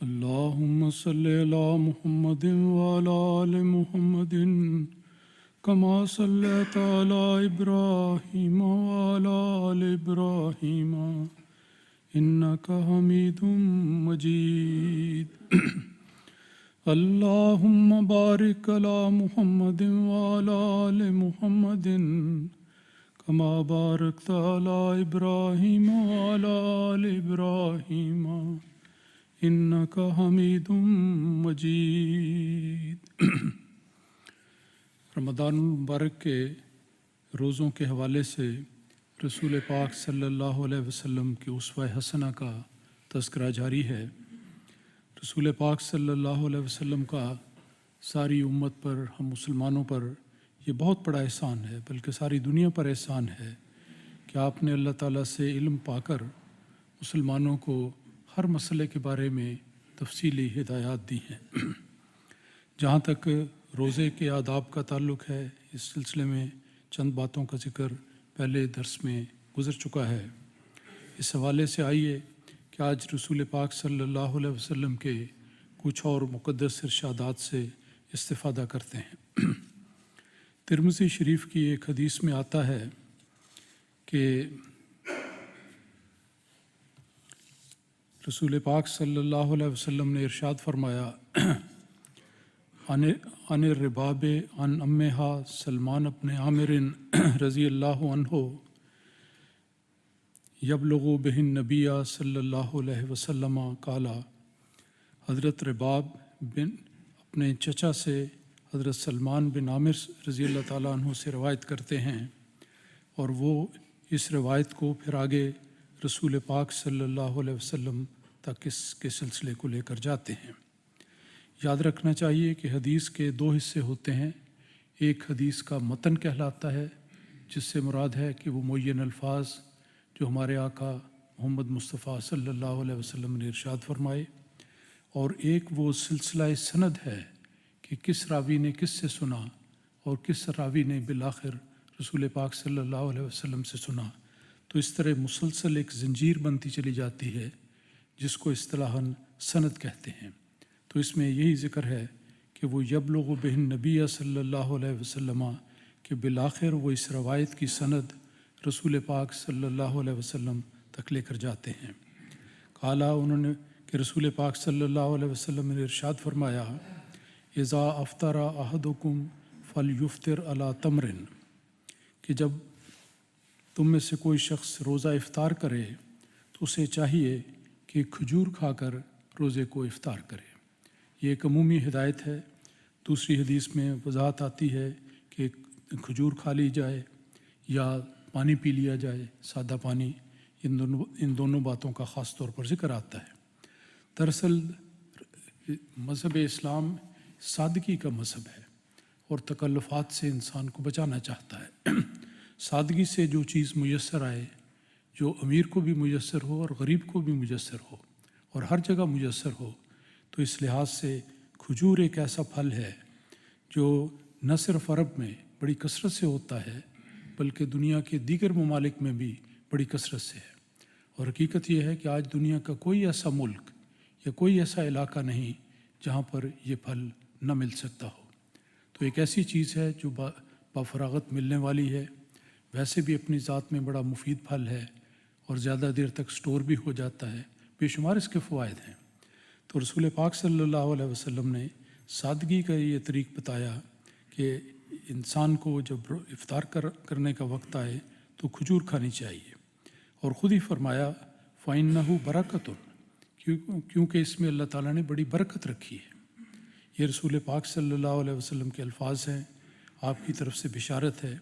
اللهم صل على محمد وعلى آل محمد كما صليت على إبراهيم وعلى آل إبراهيم إنك حميد مجيد اللهم بارك على محمد وعلى آل محمد كما باركت على إبراهيم وعلى آل إبراهيم إنك حميد مجيد۔ رمضان المبارک کے روزوں کے حوالے سے رسول پاک صلی اللہ علیہ وسلم کی اسوہ حسنہ کا تذکرہ جاری ہے۔ رسول پاک صلی اللہ علیہ وسلم کا ساری امت پر، ہم مسلمانوں پر یہ بہت بڑا احسان ہے، بلکہ ساری دنیا پر احسان ہے کہ آپ نے اللہ تعالیٰ سے علم پا کر مسلمانوں کو ہر مسئلے کے بارے میں تفصیلی ہدایات دی ہیں۔ جہاں تک روزے کے آداب کا تعلق ہے، اس سلسلے میں چند باتوں کا ذکر پہلے درس میں گزر چکا ہے۔ اس حوالے سے آئیے کہ آج رسول پاک صلی اللہ علیہ وسلم کے کچھ اور مقدس ارشادات سے استفادہ کرتے ہیں۔ ترمذی شریف کی ایک حدیث میں آتا ہے کہ رسول پاک صلی اللہ علیہ وسلم نے ارشاد فرمایا، عن الرباب عن امہا سلمان بن عامر رضی اللہ عنہ یبلغ بہ النبی صلی اللہ علیہ وسلم قال، حضرت رباب بن اپنے چچا سے حضرت سلمان بن عامر رضی اللہ تعالیٰ عنہ سے روایت کرتے ہیں، اور وہ اس روایت کو پھر آگے رسول پاک صلی اللہ علیہ وسلم تک اس کے سلسلے کو لے کر جاتے ہیں۔ یاد رکھنا چاہیے کہ حدیث کے دو حصے ہوتے ہیں۔ ایک حدیث کا متن کہلاتا ہے، جس سے مراد ہے کہ وہ معین الفاظ جو ہمارے آقا محمد مصطفیٰ صلی اللہ علیہ وسلم نے ارشاد فرمائے، اور ایک وہ سلسلہ سند ہے کہ کس راوی نے کس سے سنا اور کس راوی نے بالآخر رسول پاک صلی اللہ علیہ وسلم سے سنا۔ تو اس طرح مسلسل ایک زنجیر بنتی چلی جاتی ہے، جس کو اصطلاحاً سند کہتے ہیں۔ تو اس میں یہی ذکر ہے کہ وہ یبلغ بہ النبی صلی اللہ علیہ وسلم، کہ بالآخر وہ اس روایت کی سند رسول پاک صلی اللہ علیہ وسلم تک لے کر جاتے ہیں۔ قالا، انہوں نے کہ رسول پاک صلی اللہ علیہ وسلم نے ارشاد فرمایا، اذا افطر احدکم فلیفطر علی تمر، کہ جب تم میں سے کوئی شخص روزہ افطار کرے تو اسے چاہیے کہ کھجور کھا کر روزے کو افطار کرے۔ یہ ایک عمومی ہدایت ہے۔ دوسری حدیث میں وضاحت آتی ہے کہ کھجور کھا لی جائے یا پانی پی لیا جائے، سادہ پانی۔ ان دونوں باتوں کا خاص طور پر ذکر آتا ہے۔ دراصل مذہب اسلام سادگی کا مذہب ہے اور تکلفات سے انسان کو بچانا چاہتا ہے۔ سادگی سے جو چیز میسر آئے، جو امیر کو بھی میسر ہو اور غریب کو بھی میسر ہو اور ہر جگہ میسر ہو، تو اس لحاظ سے کھجور ایک ایسا پھل ہے جو نہ صرف عرب میں بڑی کثرت سے ہوتا ہے، بلکہ دنیا کے دیگر ممالک میں بھی بڑی کثرت سے ہے۔ اور حقیقت یہ ہے کہ آج دنیا کا کوئی ایسا ملک یا کوئی ایسا علاقہ نہیں جہاں پر یہ پھل نہ مل سکتا ہو۔ تو ایک ایسی چیز ہے جو بافراغت ملنے والی ہے، ویسے بھی اپنی ذات میں بڑا مفید پھل ہے اور زیادہ دیر تک سٹور بھی ہو جاتا ہے، بے شمار اس کے فوائد ہیں۔ تو رسول پاک صلی اللہ علیہ وسلم نے سادگی کا یہ طریق بتایا کہ انسان کو جب افطار کرنے کا وقت آئے تو کھجور کھانی چاہیے، اور خود ہی فرمایا فَإِنَّهُ بَرَكَةٌ، کیونکہ اس میں اللہ تعالیٰ نے بڑی برکت رکھی ہے۔ یہ رسول پاک صلی اللہ علیہ وسلم کے الفاظ ہیں، آپ کی طرف سے بشارت ہے۔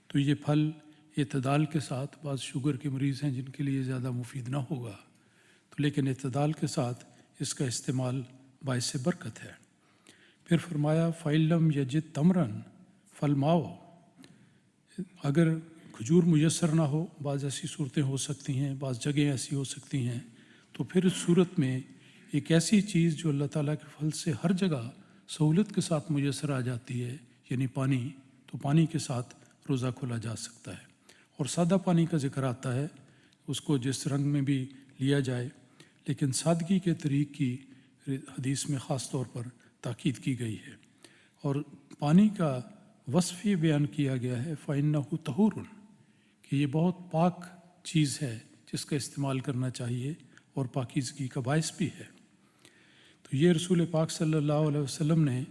تو یہ پھل اعتدال کے ساتھ، بعض شوگر کے مریض ہیں جن کے لیے زیادہ مفید نہ ہوگا، تو لیکن اعتدال کے ساتھ اس کا استعمال باعث برکت ہے۔ پھر فرمایا فَإِن لَّمْ يَجِدْ تَمْرًا فَالْمَاءُ، اگر کھجور میسر نہ ہو، بعض ایسی صورتیں ہو سکتی ہیں، بعض جگہیں ایسی ہو سکتی ہیں، تو پھر اس صورت میں ایک ایسی چیز جو اللہ تعالیٰ کے فضل سے ہر جگہ سہولت کے ساتھ میسر آ جاتی ہے، یعنی پانی، تو پانی کے ساتھ روزہ کھولا جا سکتا ہے۔ اور سادہ پانی کا ذکر آتا ہے، اس کو جس رنگ میں بھی لیا جائے، لیکن سادگی کے طریق کی حدیث میں خاص طور پر تاکید کی گئی ہے۔ اور پانی کا وصف یہ بیان کیا گیا ہے فَإِنَّهُ طَهُورٌ، کہ یہ بہت پاک چیز ہے جس کا استعمال کرنا چاہیے اور پاکیزگی کا باعث بھی ہے۔ تو یہ رسول پاک صلی اللہ علیہ وسلم نے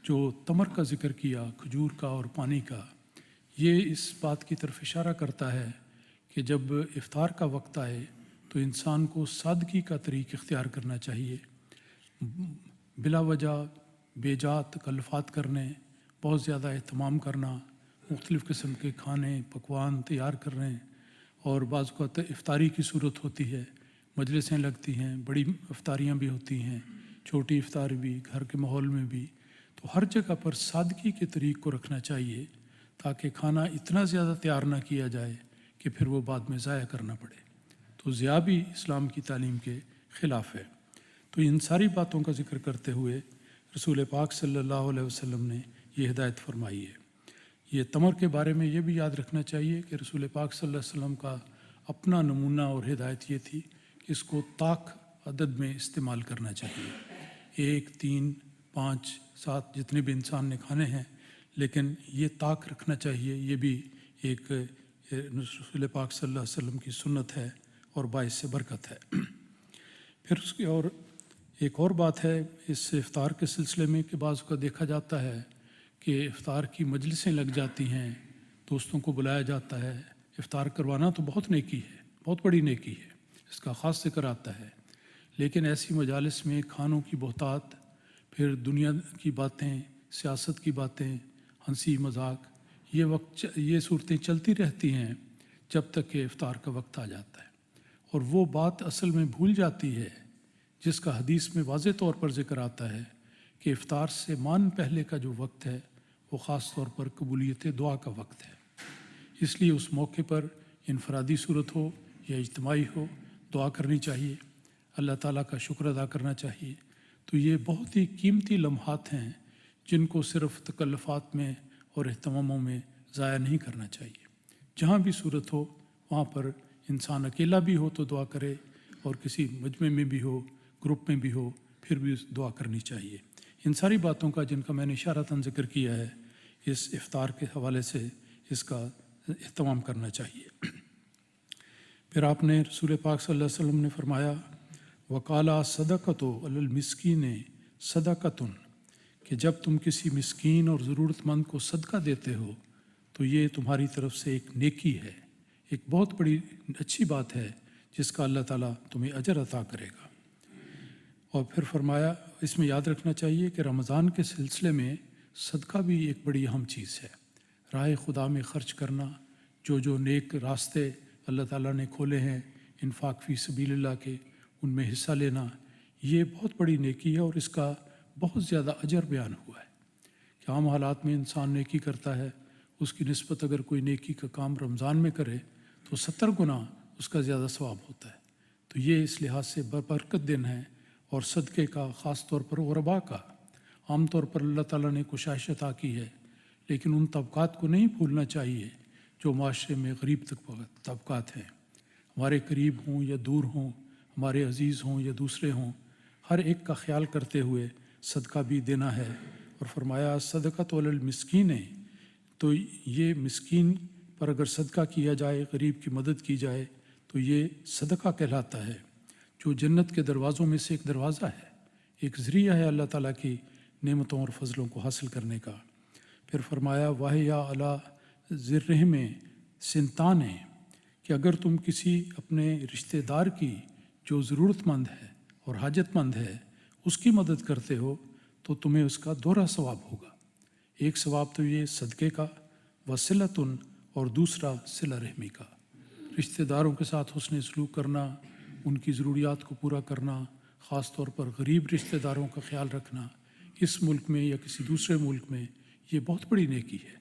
جو تمر کا ذکر کیا، کھجور کا اور پانی کا، یہ اس بات کی طرف اشارہ کرتا ہے کہ جب افطار کا وقت آئے تو انسان کو سادگی کا طریق اختیار کرنا چاہیے۔ بلا وجہ بے جا تکلفات کرنے، بہت زیادہ اہتمام کرنا، مختلف قسم کے کھانے پکوان تیار کر رہے ہیں، اور بعض اوقات افطاری کی صورت ہوتی ہے، مجلسیں لگتی ہیں، بڑی افطاریاں بھی ہوتی ہیں، چھوٹی افطار بھی، گھر کے ماحول میں بھی، تو ہر جگہ پر سادگی کے طریق کو رکھنا چاہیے تاکہ کھانا اتنا زیادہ تیار نہ کیا جائے کہ پھر وہ بعد میں ضائع کرنا پڑے۔ تو ضیاع بھی اسلام کی تعلیم کے خلاف ہے۔ تو ان ساری باتوں کا ذکر کرتے ہوئے رسول پاک صلی اللہ علیہ وسلم نے یہ ہدایت فرمائی ہے۔ یہ تمر کے بارے میں یہ بھی یاد رکھنا چاہیے کہ رسول پاک صلی اللہ علیہ وسلم کا اپنا نمونہ اور ہدایت یہ تھی کہ اس کو طاق عدد میں استعمال کرنا چاہیے، 1، 3، 5، 7 جتنے بھی انسان نے کھانے ہیں، لیکن یہ طاق رکھنا چاہیے۔ یہ بھی ایک رسول پاک صلی اللہ علیہ وسلم کی سنت ہے اور باعث سے برکت ہے۔ پھر اس کی اور ایک اور بات ہے اس افطار کے سلسلے میں کہ بعض کا دیکھا جاتا ہے کہ افطار کی مجلسیں لگ جاتی ہیں، دوستوں کو بلایا جاتا ہے۔ افطار کروانا تو بہت نیکی ہے، بہت بڑی نیکی ہے، اس کا خاص ذکر آتا ہے، لیکن ایسی مجالس میں کھانوں کی بہتات، پھر دنیا کی باتیں، سیاست کی باتیں، ہنسی مذاق، یہ صورتیں چلتی رہتی ہیں جب تک کہ افطار کا وقت آ جاتا ہے، اور وہ بات اصل میں بھول جاتی ہے جس کا حدیث میں واضح طور پر ذکر آتا ہے کہ افطار سے مان پہلے کا جو وقت ہے وہ خاص طور پر قبولیت دعا کا وقت ہے۔ اس لیے اس موقع پر انفرادی صورت ہو یا اجتماعی ہو، دعا کرنی چاہیے، اللہ تعالیٰ کا شکر ادا کرنا چاہیے۔ تو یہ بہت ہی قیمتی لمحات ہیں جن کو صرف تکلفات میں اور اہتماموں میں ضائع نہیں کرنا چاہیے۔ جہاں بھی صورت ہو وہاں پر انسان اکیلا بھی ہو تو دعا کرے، اور کسی مجمع میں بھی ہو، گروپ میں بھی ہو، پھر بھی دعا کرنی چاہیے۔ ان ساری باتوں کا جن کا میں نے اشارتاً ذکر کیا ہے، اس افطار کے حوالے سے اس کا اہتمام کرنا چاہیے۔ پھر آپ نے رسول پاک صلی اللہ علیہ وسلم نے فرمایا وَقَالَ صَدَقَةُ عَلَى الْمِسْكِينِ صَدَقَةٌ، کہ جب تم کسی مسکین اور ضرورت مند کو صدقہ دیتے ہو تو یہ تمہاری طرف سے ایک نیکی ہے، ایک بہت بڑی اچھی بات ہے جس کا اللہ تعالیٰ تمہیں اجر عطا کرے گا۔ اور پھر فرمایا اس میں یاد رکھنا چاہیے کہ رمضان کے سلسلے میں صدقہ بھی ایک بڑی اہم چیز ہے۔ راہ خدا میں خرچ کرنا، جو نیک راستے اللہ تعالیٰ نے کھولے ہیں انفاق فی سبیل اللہ کے، ان میں حصہ لینا، یہ بہت بڑی نیکی ہے، اور اس کا بہت زیادہ اجر بیان ہوا ہے کہ عام حالات میں انسان نیکی کرتا ہے، اس کی نسبت اگر کوئی نیکی کا کام رمضان میں کرے تو 70 گنا اس کا زیادہ ثواب ہوتا ہے۔ تو یہ اس لحاظ سے برکت دن ہے، اور صدقے کا خاص طور پر غربا کا، عام طور پر اللہ تعالیٰ نے کشائش عطا کی ہے، لیکن ان طبقات کو نہیں بھولنا چاہیے جو معاشرے میں غریب طبقات ہیں، ہمارے قریب ہوں یا دور ہوں، ہمارے عزیز ہوں یا دوسرے ہوں، ہر ایک کا خیال کرتے ہوئے صدقہ بھی دینا ہے۔ اور فرمایا صدقۃ علی المسکین، تو یہ مسکین پر اگر صدقہ کیا جائے، غریب کی مدد کی جائے تو یہ صدقہ کہلاتا ہے، جو جنت کے دروازوں میں سے ایک دروازہ ہے، ایک ذریعہ ہے اللہ تعالیٰ کی نعمتوں اور فضلوں کو حاصل کرنے کا۔ پھر فرمایا واہیا علی ذرہم سنتان، کہ اگر تم کسی اپنے رشتہ دار کی جو ضرورت مند ہے اور حاجت مند ہے اس کی مدد کرتے ہو تو تمہیں اس کا دوہرا ثواب ہوگا۔ ایک ثواب تو یہ صدقے کا، وصلۃن، اور دوسرا صلہ رحمی کا، رشتہ داروں کے ساتھ حسن سلوک کرنا، ان کی ضروریات کو پورا کرنا، خاص طور پر غریب رشتہ داروں کا خیال رکھنا، اس ملک میں یا کسی دوسرے ملک میں یہ بہت بڑی نیکی ہے۔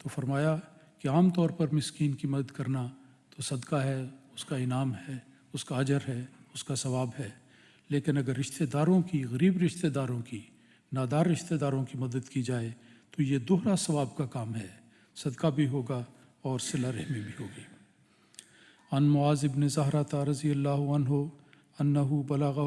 تو فرمایا کہ عام طور پر مسکین کی مدد کرنا تو صدقہ ہے، اس کا انعام ہے، اس کا اجر ہے، اس کا ثواب ہے، لیکن اگر رشتہ داروں کی، غریب رشتہ داروں کی، نادار رشتہ داروں کی مدد کی جائے تو یہ دوہرا ثواب کا کام ہے، صدقہ بھی ہوگا اور صلہ رحمی بھی ہوگی۔ عن معاذ بن زہرہ رضی اللہ عنہ انہ بلغہ